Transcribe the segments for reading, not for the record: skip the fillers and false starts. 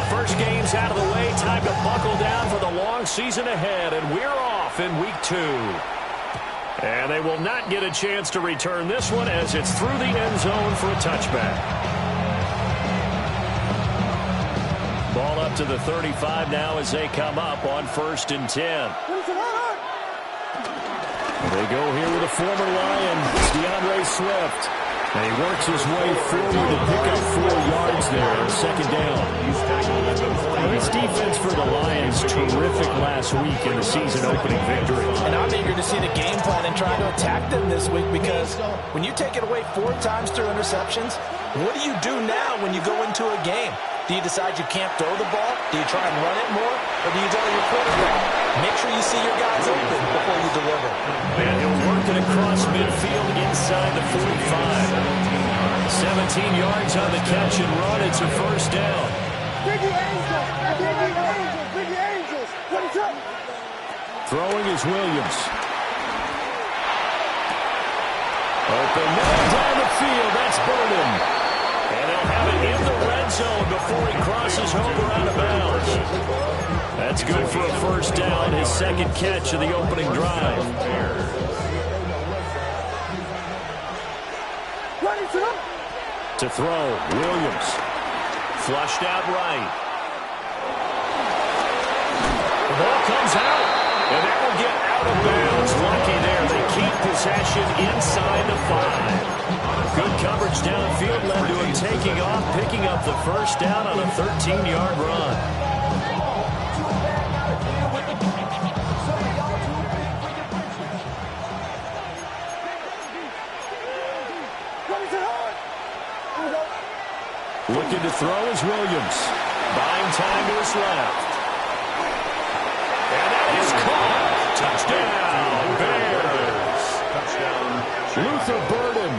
first game's out of the way. Time to buckle down for the long season ahead, and we're off in week 2. And they will not get a chance to return this one as it's through the end zone for a touchback. Ball up to the 35 now as they come up on 1st and 10. They go here with a former Lion, DeAndre Swift. And he works his way forward to pick up 4 yards there on 2nd down. This defense for the Lions, terrific last week in the season-opening victory. And I'm eager to see the game plan and try to attack them this week, because when you take it away 4 times through interceptions, what do you do now when you go into a game? Do you decide you can't throw the ball? Do you try and run it more? Or do you tell your quarterback, make sure you see your guys open before you deliver? And he'll work it across midfield inside the 45. 17 yards on the catch and run. It's a 1st down. Biggie Angels! Biggie Angels! Biggie Angels! What is up? Throwing is Williams. Open man down the field. That's Burden. And they'll have it in the red zone before he crosses over out of bounds. That's good for a 1st down, his 2nd catch of the opening drive. To throw, Williams. Flushed out right. The ball comes out, and that will get out of bounds. Lucky there. They keep possession inside the 5. Good coverage downfield led to him taking off, picking up the 1st down on a 13-yard run. Looking to throw is Williams. Buying time to his left. And that is caught. Touchdown, Bears. Luther Burden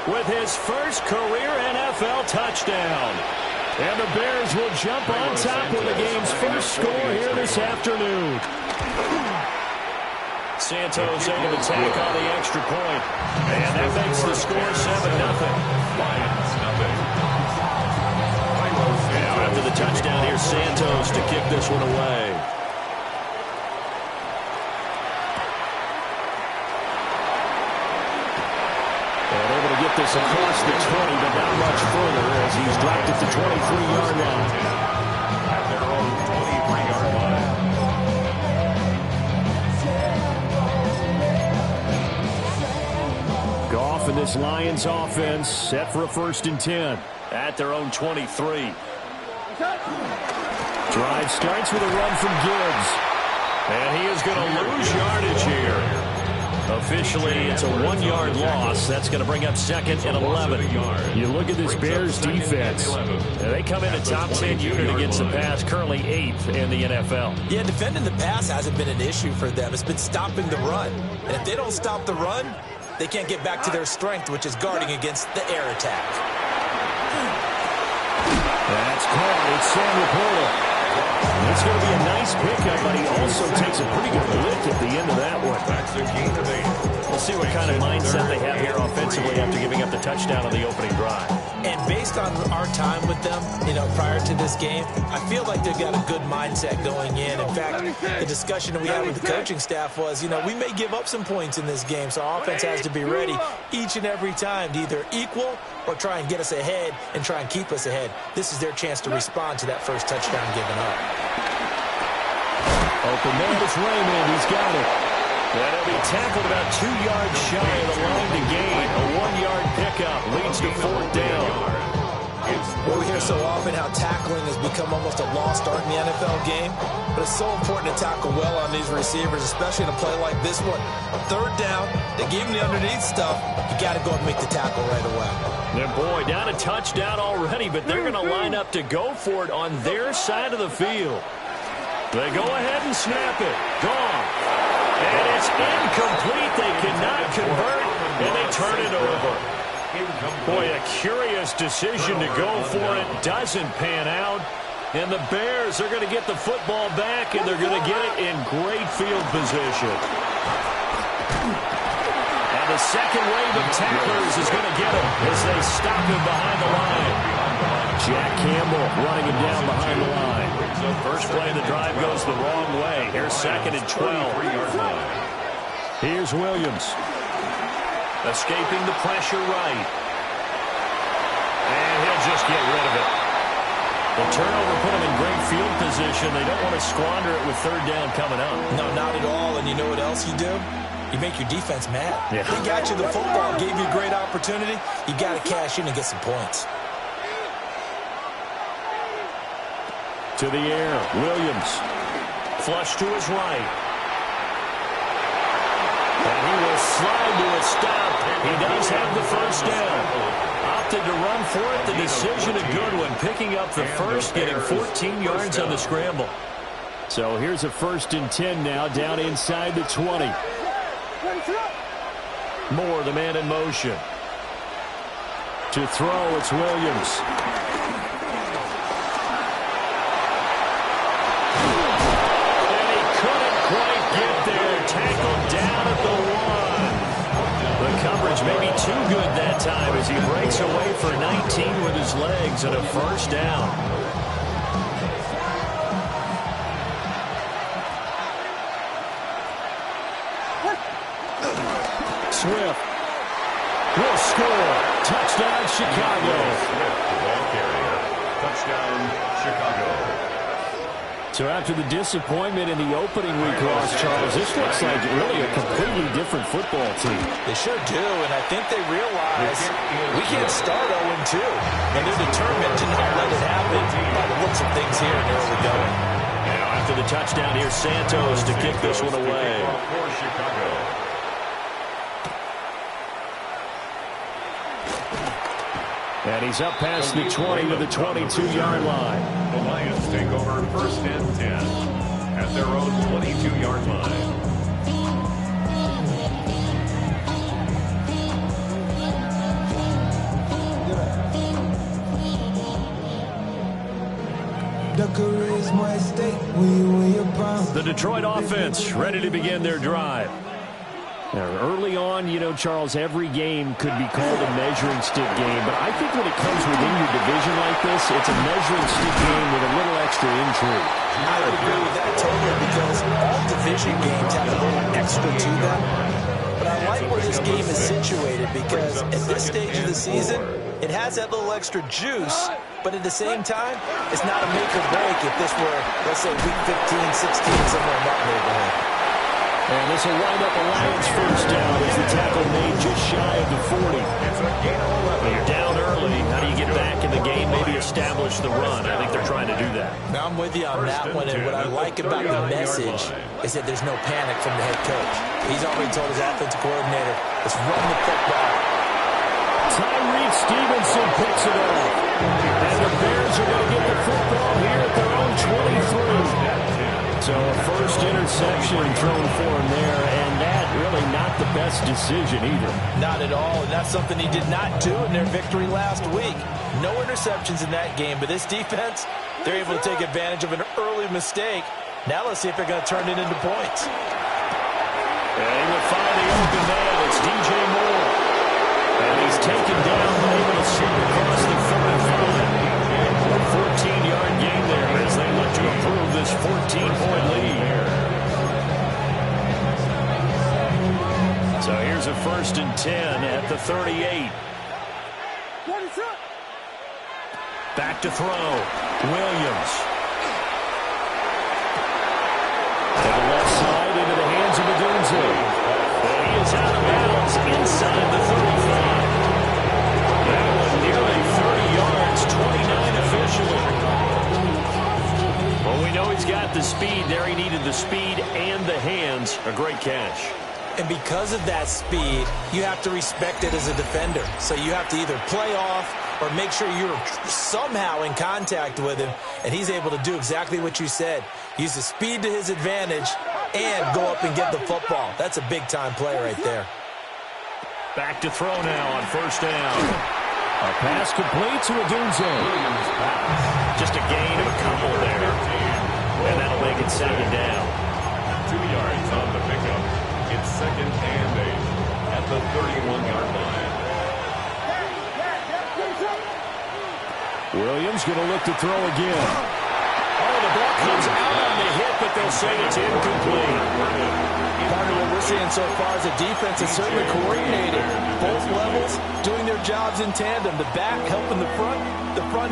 with his first career NFL touchdown. And the Bears will jump on top with the game's first score here this afternoon. Santos able to tack on the extra point. And that makes the score 7-0. Lions nothing. After the touchdown, here's Santos to kick this one away. And able to get this across the 20, but not much further as he's dropped it to 23-yard line. At their own 23-yard line. Goff and this Lions offense set for a 1st and 10 at their own 23. Drive starts with a run from Gibbs. And he is going to lose yardage here. Officially, it's a 1-yard loss. That's going to bring up 2nd and 11. You look at this Bears defense. They come in a top 10 unit against the pass, currently 8th in the NFL. Yeah, defending the pass hasn't been an issue for them. It's been stopping the run. And if they don't stop the run, they can't get back to their strength, which is guarding against the air attack. That's caught. It's Sam Laporta. It's going to be a nice pickup, but he also takes a pretty good lick at the end of that one. We'll see what kind of mindset they have here offensively after giving up the touchdown on the opening drive. And based on our time with them, prior to this game, I feel like they've got a good mindset going in. In fact, the discussion that we had with the coaching staff was, we may give up some points in this game, so our offense has to be ready each and every time to either equal or try and get us ahead and try and keep us ahead. This is their chance to respond to that first touchdown given up. Open man, it's Raymond. He's got it. And he'll be tackled about 2 yards shy of the line to gain. A 1-yard pickup leads to 4th down. Well, we hear so often how tackling has become almost a lost art in the NFL game, but it's so important to tackle well on these receivers, especially in a play like this one. 3rd down, they gave him the underneath stuff. You got to go and make the tackle right away. And boy, down a touchdown already, but they're going to line up to go for it on their side of the field. They go ahead and snap it. Gone. And it's incomplete. They cannot convert, and they turn it over. Boy, a curious decision to go for it. Doesn't pan out. And the Bears are going to get the football back, and they're going to get it in great field position. And the second wave of tacklers is going to get him as they stop him behind the line. Jack Campbell running him down behind the line. First play of the drive goes the wrong way. Here's 2nd and 12. Here's Williams. Escaping the pressure right. And he'll just get rid of it. The turnover put them in great field position. They don't want to squander it with 3rd down coming up. No, not at all. And you know what else you do? You make your defense mad. Yeah. They got you the football, gave you a great opportunity. You got to cash in and get some points. To the air, Williams. Flush to his right. And he will slide to a stop. He does have the first down. Opted to run for it. The decision a good one. Picking up the first, getting 14 yards on the scramble. So here's a 1st and 10 now, down inside the 20. Moore, the man in motion. To throw, it's Williams. And he couldn't quite get there. Tackled down at the 1. The coverage may be too good that time as he breaks away for 19 with his legs and a first down. Swift will score. Touchdown, Chicago. Touchdown, Chicago. So after the disappointment in the opening week loss, Charles, this looks like really a completely different football team. They sure do, and I think they realize we can't start 0-2. And they're determined to not let it happen by the looks of things here in early going. Now after the touchdown, here's Santos to kick this one away. For Chicago. And he's up past the 20 to the 22-yard line. The Lions take over 1st and 10 at their own 22-yard line. The Detroit offense ready to begin their drive. Now, early on, you know, Charles, every game could be called a measuring stick game, but I think when it comes within your division like this, it's a measuring stick game with a little extra intrigue. I would agree with that totally because all division games have a little extra to them. But I like where this game is situated because at this stage of the season, it has that little extra juice, but at the same time, it's not a make or break if this were, let's say, week 15, 16, somewhere in that neighborhood. And this will wind up a Lions first down as the tackle made just shy of the 40. It's a gain of 11. You're down early. How do you get back in the game? Maybe establish the run. I think they're trying to do that. Now, I'm with you on that one, and what I like about the message is that there's no panic from the head coach. He's already told his offensive coordinator, let's run the football. Tyreek Stevenson picks it up. And the Bears are going to get the football here at their own 23. So a first interception thrown for him there, and that really not the best decision either. Not at all, and that's something he did not do in their victory last week. No interceptions in that game, but this defense, they're able to take advantage of an early mistake. Now let's see if they're going to turn it into points. And he will find the open man. It's DJ Moore. And he's taken down, but able to slip across the 45. A 14-yard gain there as they look to improve this 14-point lead. So here's a 1st and 10 at the 38. Back to throw. Williams. To the left side into the hands of Odunze. And he is out of bounds inside the 35. That one nearly 30 yards, 29 officially. Well, we know he's got the speed there. He needed the speed and the hands. A great catch. And because of that speed, you have to respect it as a defender. So you have to either play off or make sure you're somehow in contact with him. And he's able to do exactly what you said. Use the speed to his advantage and go up and get the football. That's a big-time play right there. Back to throw now on first down. A pass complete to Odunze. Just a gain of a couple there. And that'll make it 2nd down. 2 yards on the pickup. It's 2nd and 8 at the 31-yard line. Williams going to look to throw again. Oh, the ball comes out on the hit, but they'll say it's incomplete. Part of what we're seeing so far is the defense is certainly coordinated. Both levels doing their jobs in tandem. The back helping the front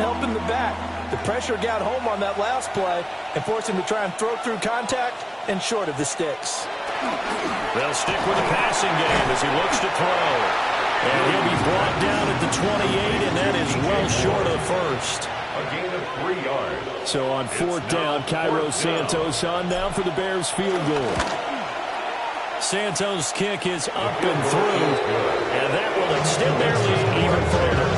helping the back. The pressure got home on that last play and forced him to try and throw through contact and short of the sticks. They'll stick with the passing game as he looks to throw. And he'll be brought down at the 28, and that is well short of first. A gain of 3 yards. So on fourth down, Cairo Santos on now for the Bears field goal. Santos' kick is up and through, and that will extend their lead even further.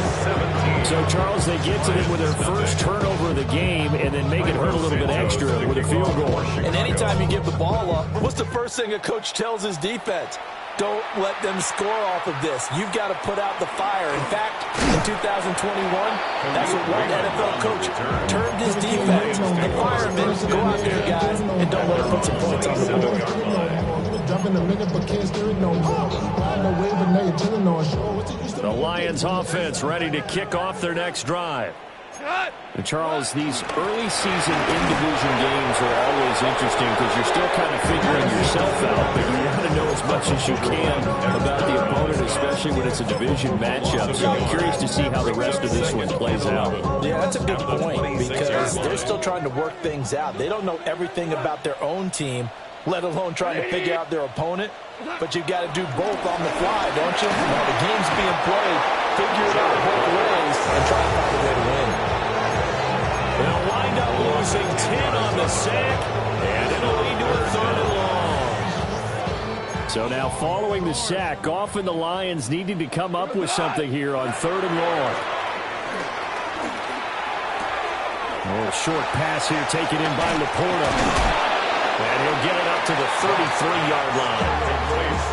So, Charles, they get to them with their first turnover of the game and then make it hurt a little bit extra with a field goal. And anytime you give the ball up, what's the first thing a coach tells his defense? Don't let them score off of this. You've got to put out the fire. In fact, in 2021, that's what one NFL coach termed his defense. The firemen, go out there, guys, and don't let them put some points on the board. The Lions offense ready to kick off their next drive. And Charles, these early season in-division games are always interesting because you're still kind of figuring yourself out, but you want to know as much as you can about the opponent, especially when it's a division matchup. So I'm curious to see how the rest of this one plays out. Yeah, that's a good point because they're still trying to work things out. They don't know everything about their own team, let alone trying to figure out their opponent. But you've got to do both on the fly, don't you? While the game's being played, figure it out both ways and try to find a way to win. They'll wind up losing 10 on the sack, and it'll lead to a 3rd and long. So now following the sack, often the Lions needing to come up with something here on 3rd and long. A little short pass here taken in by Laporta. And he'll get it up to the 33-yard line.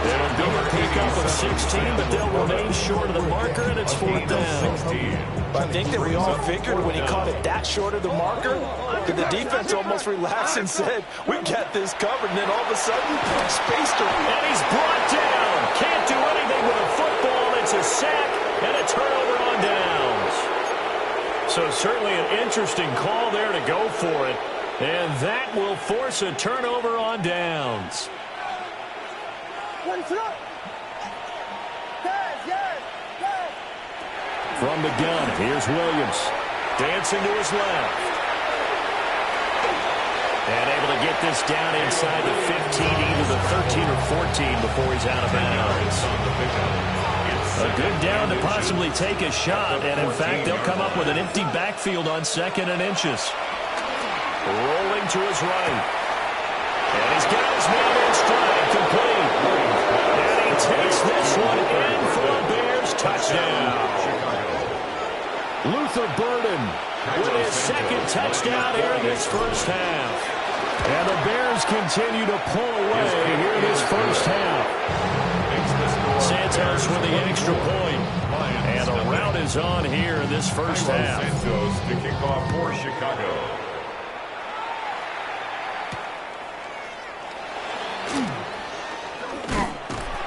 It'll be a pickup of 16, but they'll remain short of the marker, and it's 4th down. I think that we all figured when he caught it that short of the marker, that the defense almost relaxed and said, we got this covered, and then all of a sudden, spaced around. And he's brought down. Can't do anything with a football. It's a sack and a turnover on downs. So certainly an interesting call there to go for it. And that will force a turnover on downs. From the gun, here's Williams. Dancing to his left. And able to get this down inside the 15, either the 13 or 14 before he's out of bounds. A good down to possibly take a shot, and in fact, they'll come up with an empty backfield on 2nd and inches. Rolling to his right. And he's got his man in stride, complete. And he takes this one in for a Bears touchdown. Luther Burden with his 2nd touchdown here in this first half. And the Bears continue to pull away here in this first half. Santos with the extra point. And a rout is on here in this first half. Santos to kick off for Chicago.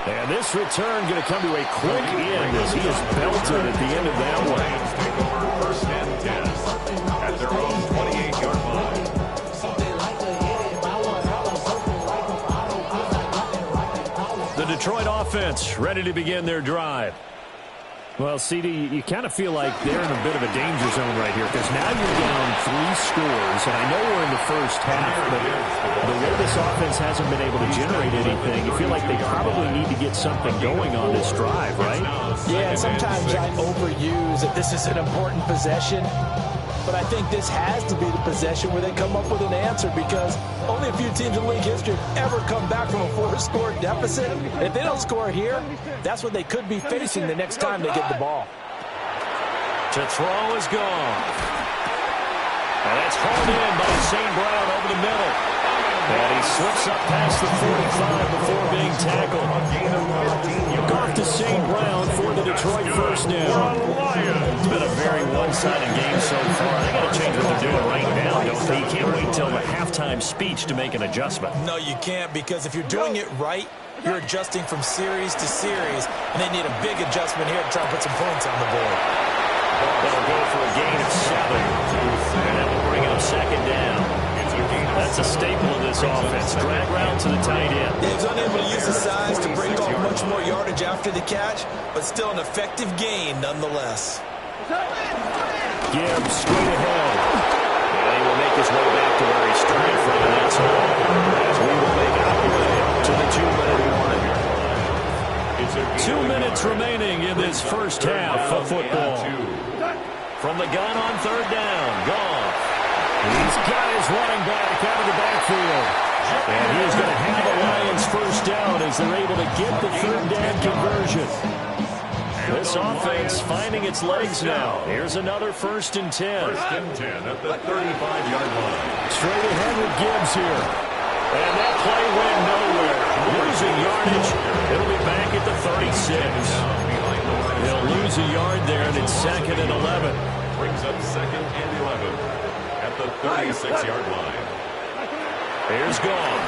And this return going to come to a quick end as he is belted at the end of that one. Lions take over 1st and 10 at their own 28-yard line. The Detroit offense ready to begin their drive. Well, CD, you kind of feel like they're in a bit of a danger zone right here because now you're down 3 scores, and I know we're in the first half, but the way this offense hasn't been able to generate anything, you feel like they probably need to get something going on this drive, right? Yeah, sometimes I overuse that this is an important possession, but I think this has to be the possession where they come up with an answer because only a few teams in league history have ever come back from a 4-score deficit. If they don't score here, that's what they could be facing the next time they get the ball. To throw is gone. And that's hauled in by St. Brown over the middle. And he slips up past the 45 before being tackled. Off to St. Brown for the Detroit first down. It's been a very one-sided game so far. They got to change what they're doing right now, don't they? You can't wait until the halftime speech to make an adjustment. No, you can't, because if you're doing it right, you're adjusting from series to series, and they need a big adjustment here to try and put some points on the board. They'll go for a gain of 7. And that will bring up second down. That's a staple of this offense. Drag route to the tight end. He was unable to use his size to break off much more yardage after the catch, but still an effective gain nonetheless. Gibbs straight ahead. And he will make his way back to where he started from, and that's all. As we will make our way to the 2-minute warning. 2 minutes remaining in this first half of football. From the gun on third down, Goff. He's got his running back out of the backfield. And he's going to have the Lions first down as they're able to get the third down conversion. This offense finding its legs now. Here's another 1st and 10. 1st and 10 at the 35-yard line. Straight ahead with Gibbs here. And that play went nowhere. Losing yardage. It'll be back at the 36. They'll lose a yard there, and it's 2nd and 11. Brings up 2nd and 11 at the 36-yard line. Here's Goff.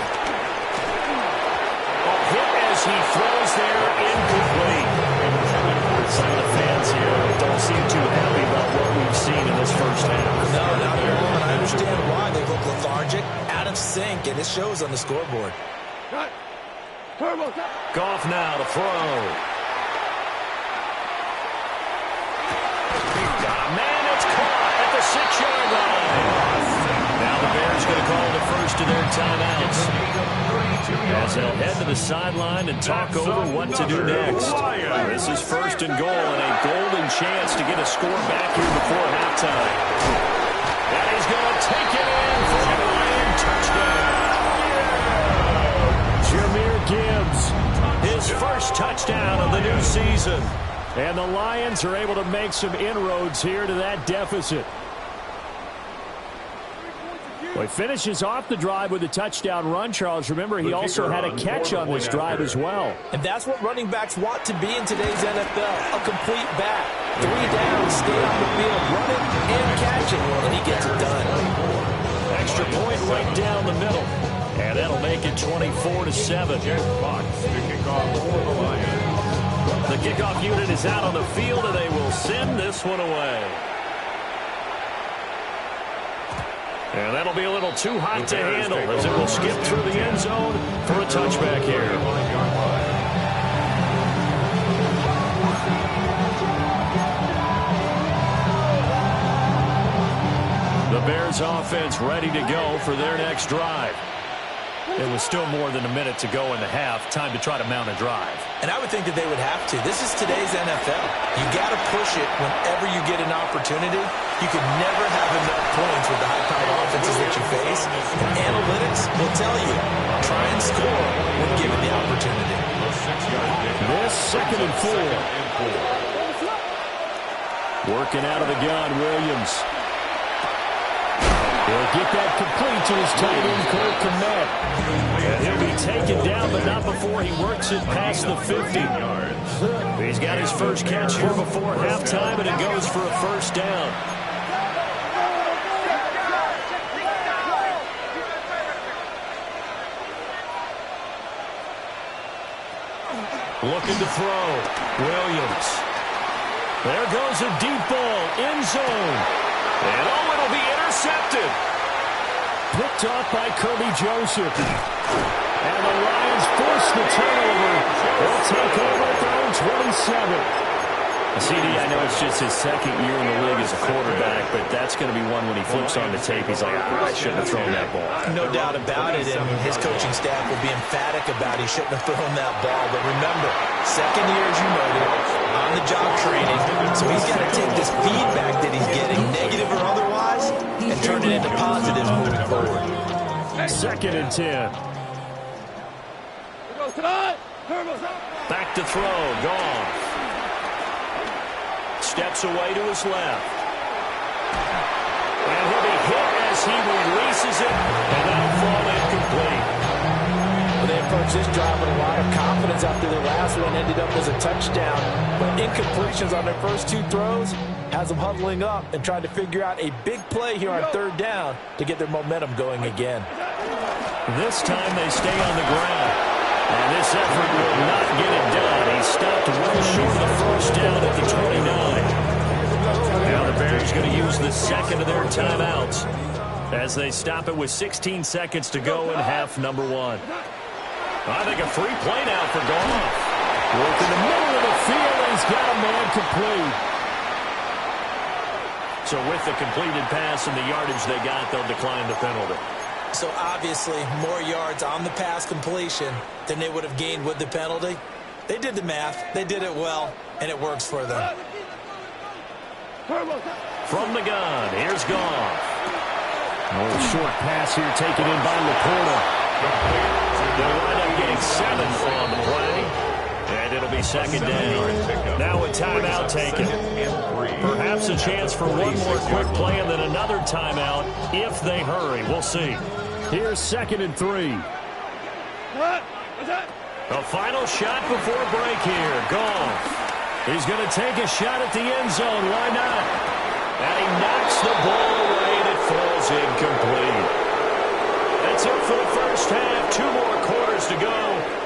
A hit as he throws there, incomplete. Some of the fans here don't seem too happy about what we've seen in this first half. No, not at all, and I understand why. They look lethargic, out of sync, and it shows on the scoreboard. Goff now to throw. Man, it's caught at the 6-yard line. Now the Bears going to call the first of their timeouts as they'll head to the sideline and talk over what to do next. This is 1st and goal and a golden chance to get a score back here before halftime. And he's going to take it in for a Lion touchdown. Jahmyr Gibbs, his first touchdown of the new season. And the Lions are able to make some inroads here to that deficit. Well, he finishes off the drive with a touchdown run, Charles. Remember, he also had a catch on this drive as well. And that's what running backs want to be in today's NFL, a complete back. 3 downs, stay on the field, run it and catch it, and he gets it done. Extra point right down the middle. And that'll make it 24-7. Fox to kick off for the Lions. The kickoff unit is out on the field, and they will send this one away. And that'll be a little too hot to handle as it will skip through the end zone for a touchback here. The Bears offense ready to go for their next drive. It was still more than a minute to go in the half. Time to try to mount a drive. And I would think that they would have to. This is today's NFL. You got to push it whenever you get an opportunity. You can never have enough points with the high-powered offenses that you face. And analytics will tell you, try and score when given the opportunity. This 2nd and 4. Working out of the gun, Williams. He'll get that complete to his tight end, Cole Kmet. And he'll be taken down, but not before he works it past the 50. He's got his first catch here before halftime, and it goes for a first down. Looking to throw. Williams. There goes a deep ball. End zone. And oh, it'll be intercepted. Picked off by Kirby Joseph. And the Lions force the turnover. They'll take over at their own 27. CD, I know it's just his 2nd year in the league as a quarterback, but that's going to be one when he flips on the tape, he's like, I shouldn't have thrown that ball. No doubt about it, and his coaching staff will be emphatic about he shouldn't have thrown that ball. But remember, 2nd year, as you noted, on-the-job training, so he's got to take this feedback that he's getting, negative or otherwise, and turn it into positives moving forward. 2nd and 10. Back to throw, Goff. Steps away to his left. And he'll be hit as he releases it, and that'll fall incomplete. Well, they approached this drive with a lot of confidence after their last one ended up as a touchdown. But incompletions on their first 2 throws has them huddling up and trying to figure out a big play here on 3rd down to get their momentum going again. This time they stay on the ground. And this effort will not get it done. He stopped well short of the first down at the 29. Bears going to use the second of their timeouts as they stop it with 16 seconds to go in half number one. I think a free play now for Goff. Work in the middle of the field, and he's got a man complete. So with the completed pass and the yardage they got, they'll decline the penalty. So obviously more yards on the pass completion than they would have gained with the penalty. They did the math. They did it well, and it works for them. From the gun, here's Goff. Short pass here taken in by Laporta. They'll wind up getting 7 on the play. And it'll be second down. Now a timeout taken. Perhaps a chance for one more quick play and then another timeout if they hurry. We'll see. Here's 2nd and 3. A final shot before break here. Goff. He's going to take a shot at the end zone. Why not? And he knocks the ball away and it falls incomplete. That's it for the first half. 2 more quarters to go.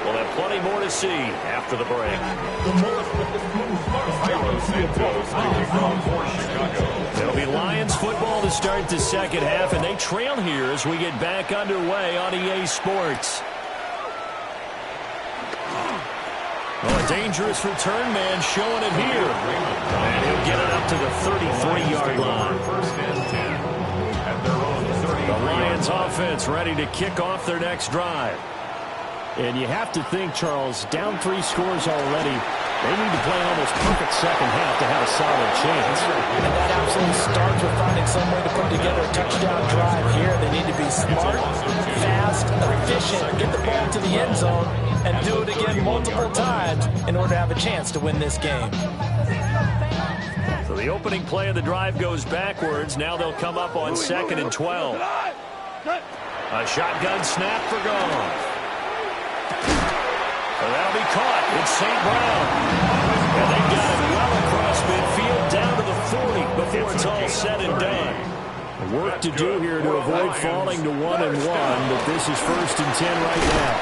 We'll have plenty more to see after the break. It'll be Lions football to start the second half, and they trail here as we get back underway on EA Sports. Oh, a dangerous return man showing it here. And he'll get it up to the 33-yard line. The Lions offense ready to kick off their next drive. And you have to think, Charles, down 3 scores already. They need to play an almost perfect second half to have a solid chance. And that absolutely starts with finding some way to put together a touchdown drive here. They need to be smart, fast, efficient, get the ball to the end zone, and do it again multiple times in order to have a chance to win this game. So the opening play of the drive goes backwards. Now they'll come up on 2nd and 12. A shotgun snap for Goff. So that'll be caught. It's St. Brown. And they got it well across midfield down to the 40 before it's all said and done. Work to do here to avoid falling to 1-1, but this is 1st and 10 right now.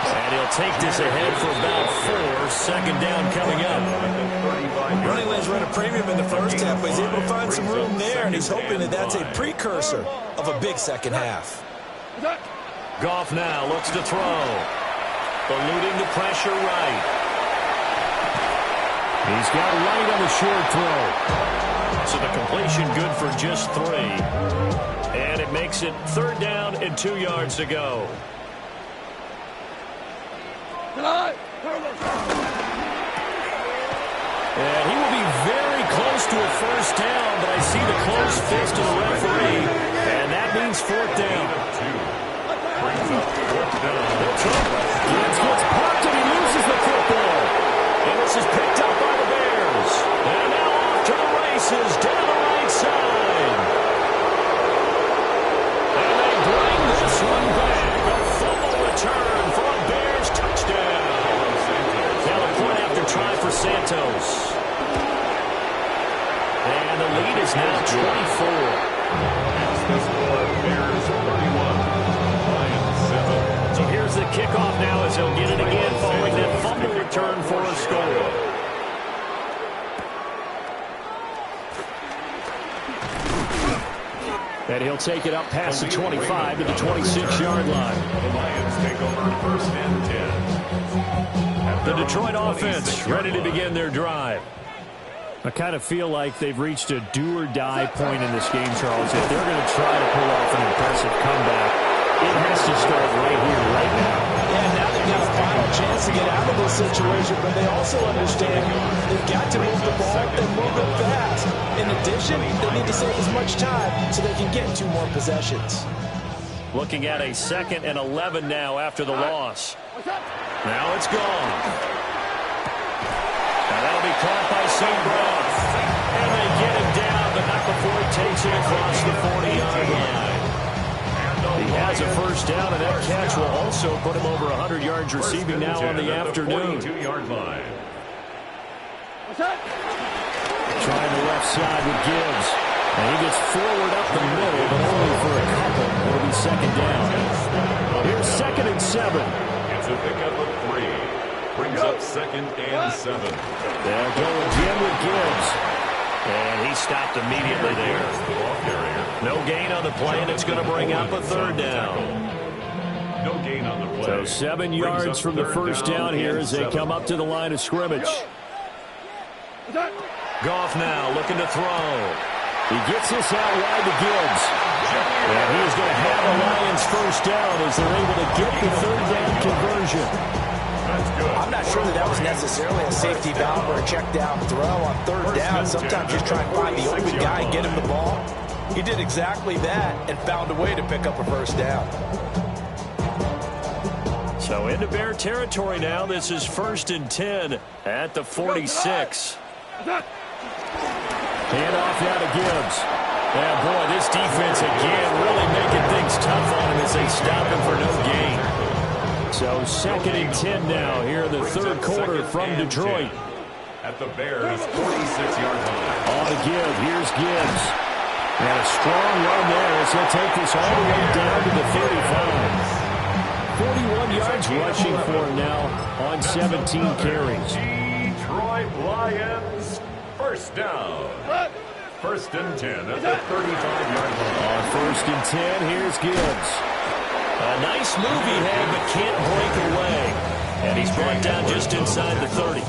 And he'll take this ahead for about 4. Second down coming up. Running lanes run a premium in the first half, but he's able to find some room there, and he's hoping that that's a precursor of a big second half. Goff now looks to throw. Eluding the pressure right. He's got right on the short throw. So the completion good for just 3. And it makes it 3rd down and 2 yards to go. And he will be very close to a 1st down, but I see the closed fist of the referee, and that means 4th down. Gibbs gets popped and he loses the football. And this is picked up by the Bears. And now off to the races down the right side. And they bring this one back. A fumble return for a Bears touchdown. Now a point after try for Santos. And the lead is now 24. That's the score. Bears 31. So here's the kickoff now as he'll get it again following that fumble return for a score. And he'll take it up past the 25 to the 26-yard line. The Lions take over 1st and 10. The Detroit offense ready to begin their drive. I kind of feel like they've reached a do-or-die point in this game, Charles. If they're going to try to pull off an impressive comeback, it has to start right here, right now. Yeah, now they've got a final chance to get out of this situation, but they also understand they've got to move the ball and move it fast. In addition, they need to save as much time so they can get 2 more possessions. Looking at a 2nd and 11 now after the loss. Now it's gone. And that'll be caught by St. Brown. And they get him down, but not before he takes it across the 40-yard line. He has a 1st down, and that catch will also put him over 100 yards receiving now on the afternoon. 42-yard line. Trying the left side with Gibbs. And he gets forward up the middle, but only for a couple. It'll be 2nd down. Here's 2nd and 7. It's a pickup of 3. Brings up 2nd and 7. They'll go again with Gibbs. And he stopped immediately there. No gain on the play, and it's going to bring up a third down. No gain on the play. So 7 yards from the first down here as they come up to the line of scrimmage. Goff now looking to throw. He gets this out wide to Gibbs. And he's going to have the Lions first down as they're able to get the third down conversion. I'm not sure that was necessarily a safety valve or a check down throw on third down. Sometimes just try and find the open guy and get him the ball. He did exactly that and found a way to pick up a first down. So into Bear territory now. This is 1st and 10 at the 46. Hand off now to Gibbs. Yeah, boy, this defense again really making things tough on him as they stop him for no gain. So 2nd and 10 now here in the third quarter from Detroit. At the Bears' 46-yard line. On to Gibbs. Here's Gibbs. And a strong run there as he'll take this all the way down to the 35. 41 yards rushing for him now on 17 carries. Detroit Lions, first down. 1st and 10 at the 35-yard line. On 1st and 10, here's Gibbs. A nice move he had, but can't break away. And he's brought down just inside the 30.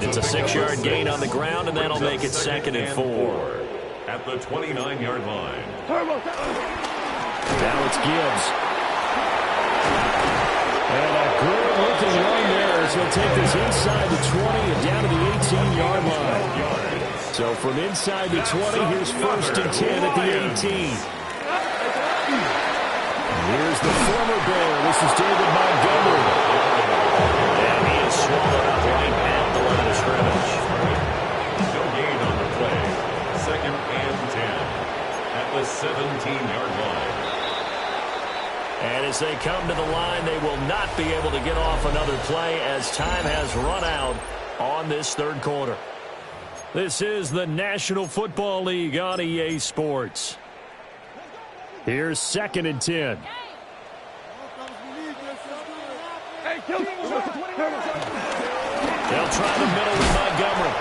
It's a 6-yard gain on the ground, and that'll make it 2nd and 4. At the 29-yard line. Now it's Gibbs. And a good-looking run there as he'll take this inside the 20 and down to the 18-yard line. So from inside the 20, here's 1st and 10 at the 18. Here's the former Bear. This is David Montgomery. And he is swallowed up right at the line of scrimmage. No gain on the play. 2nd and 10 at the 17-yard line. And as they come to the line, they will not be able to get off another play as time has run out on this third quarter. This is the National Football League on EA Sports. Here's 2nd and 10. They'll try the middle with Montgomery.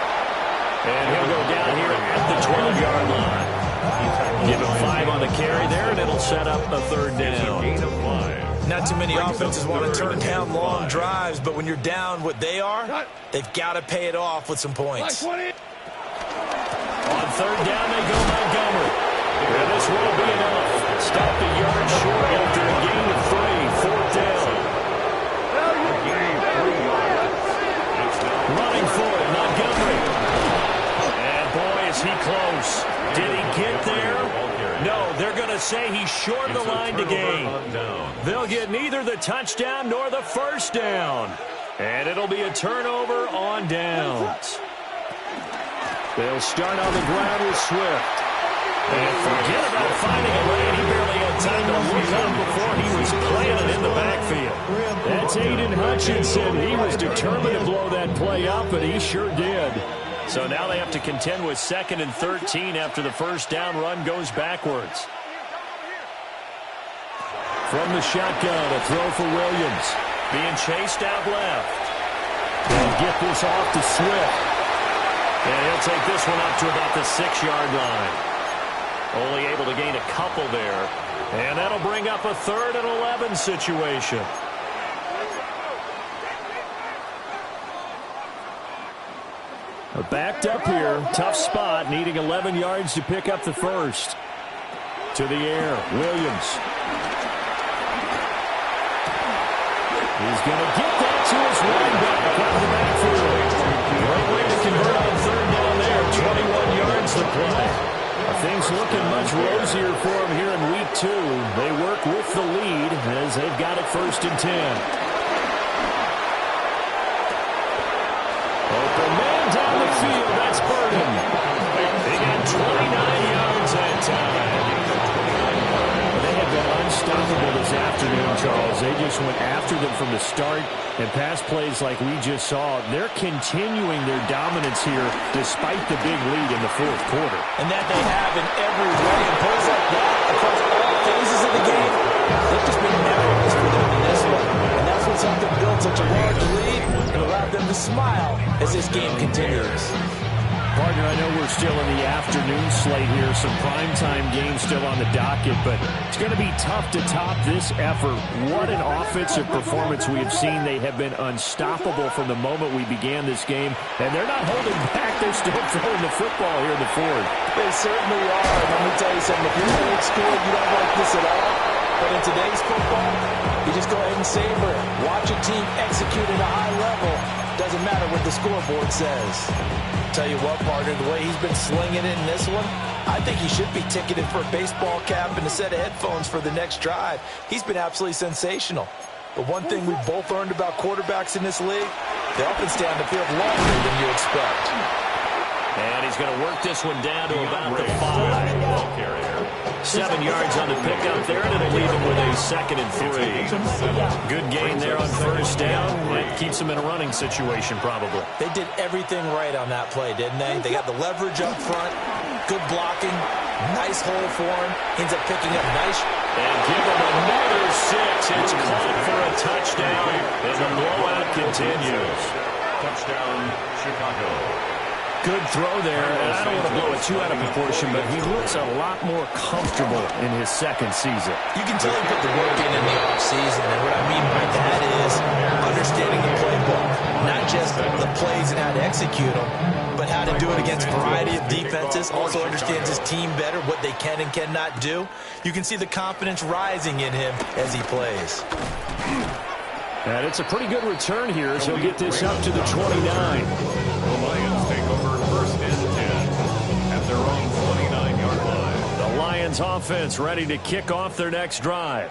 And he'll go down here at the 12-yard line. Give him 5 on the carry there, and it'll set up a third down. Not too many offenses want to turn down long drives, but when you're down what they are, they've got to pay it off with some points. On 3rd down, they go Montgomery. And this won't be enough. Stop the yard short after a gain of 3. 4th down. Running for it, Montgomery. And boy, is he close. Did he get there? No, they're going to say he's short of the line to gain. They'll get neither the touchdown nor the first down. And it'll be a turnover on downs. They'll start on the ground with Swift. And forget about finding a lane. He barely had time to look up before he was planted in the backfield. That's Aiden Hutchinson. He was determined to blow that play up, and he sure did. So now they have to contend with 2nd and 13 after the first down run goes backwards. From the shotgun, a throw for Williams. Being chased out left. They'll get this off to Swift. And he'll take this one up to about the 6-yard line. Only able to gain a couple there. And that'll bring up a 3rd and 11 situation. Backed up here. Tough spot. Needing 11 yards to pick up the first. To the air. Williams. He's going to get that to his running back out of the backfield. Great way to convert on 3rd down there. 21 yards to play. Things looking much rosier for him here in week 2. They work with the lead as they've got it 1st and 10. Open man down the field. That's Burden. They got 29 yards that time. They have been unstoppable this afternoon, Charles. They just went after them from the start. And pass plays like we just saw, they're continuing their dominance here despite the big lead in the 4th quarter. And that they have in every way. And plays like that across all phases of the game, they've just been memories for them in this one. And that's what's helped them build such a large lead and allowed them to smile as this game continues. Partner, I know we're still in the afternoon slate here. Some primetime games still on the docket, but it's going to be tough to top this effort. What an offensive performance we have seen. They have been unstoppable from the moment we began this game, and they're not holding back. They're still throwing the football here in the fourth. They certainly are. And let me tell you something. If you're old school, you don't like this at all. But in today's football, you just go ahead and savor it. Watch a team execute at a high level. Doesn't matter what the scoreboard says. Tell you what, partner, the way he's been slinging it in this one, I think he should be ticketed for a baseball cap and a set of headphones for the next drive. He's been absolutely sensational. But one thing we've both learned about quarterbacks in this league, they often stay on the field longer than you expect. And he's going to work this one down to about the 5. 7 yards on the pickup there, and it'll leave him with a 2nd and 3. Good gain there on first down. It keeps him in a running situation, probably. They did everything right on that play, didn't they? They got the leverage up front, good blocking, nice hole for him. Ends up picking up nice. And give him another 6. It's caught for a touchdown, and the blowout continues. Touchdown, Chicago. Good throw there, and I don't want to blow it too out of proportion, but he looks a lot more comfortable in his second season. You can tell he put the work in the offseason, and what I mean by that is understanding the playbook, not just the plays and how to execute them, but how to do it against a variety of defenses, also understands his team better, what they can and cannot do. You can see the confidence rising in him as he plays. And it's a pretty good return here as he'll get this up to the 29. The Lions take over 1st and 10 at their own 29-yard line. The Lions offense ready to kick off their next drive.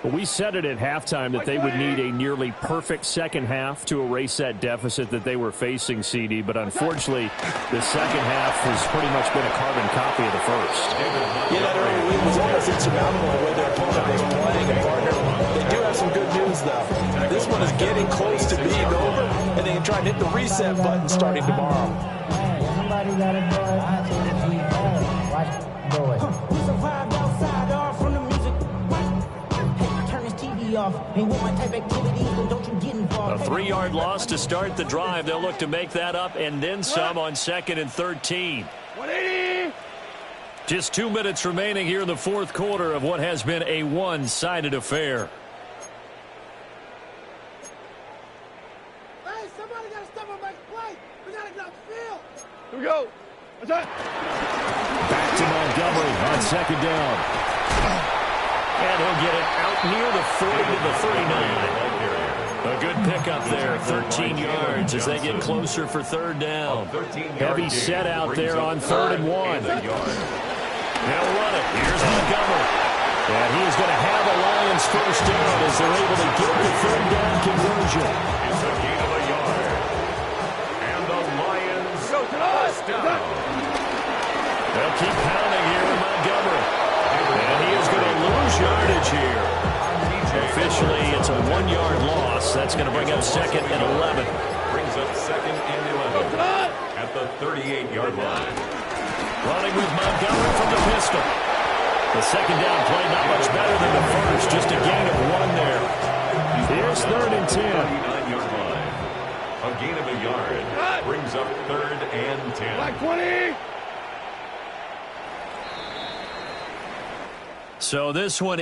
We said it at halftime that they would need a nearly perfect second half to erase that deficit that they were facing, CD, but unfortunately the second half has pretty much been a carbon copy of the first. Yeah, that early lead was almost insurmountable the way their opponent was playing, and partner, they do have some good news though. This one is getting close to being over, and they can try and hit the reset button starting tomorrow. Somebody gotta go it. Watch do it. We survived outside off from the music. Hey, turn this TV off. Ain't want my type activities, but don't you get involved. A 3-yard loss to start the drive. They'll look to make that up and then some on 2nd and 13. 180. Just 2 minutes remaining here in the fourth quarter of what has been a one-sided affair. Hey, somebody gotta step up and play. We gotta get off the field. Here we go. What's that? Back to Montgomery on 2nd down. And he'll get it out near the 40 to the 39. A good pickup there, 13 yards as they get closer for 3rd down. Heavy set out there on 3rd and 1. They'll run it. Here's Montgomery. And he is going to have a Lions first down as they're able to get the 3rd down conversion. It's a gain of a yard. And the Lions first down. They'll keep pounding here with Montgomery. And he is going to lose yardage here. Officially, it's a 1-yard loss. That's going to bring up 2nd and 11. Brings up 2nd and 11 at the 38-yard line. Running with Montgomery from the pistol. The 2nd down play not much better than the first. Just a gain of 1 there. Here's 3rd and 10. 39-yard line. A gain of a yard. Brings up 3rd and 10. Black 20. So this one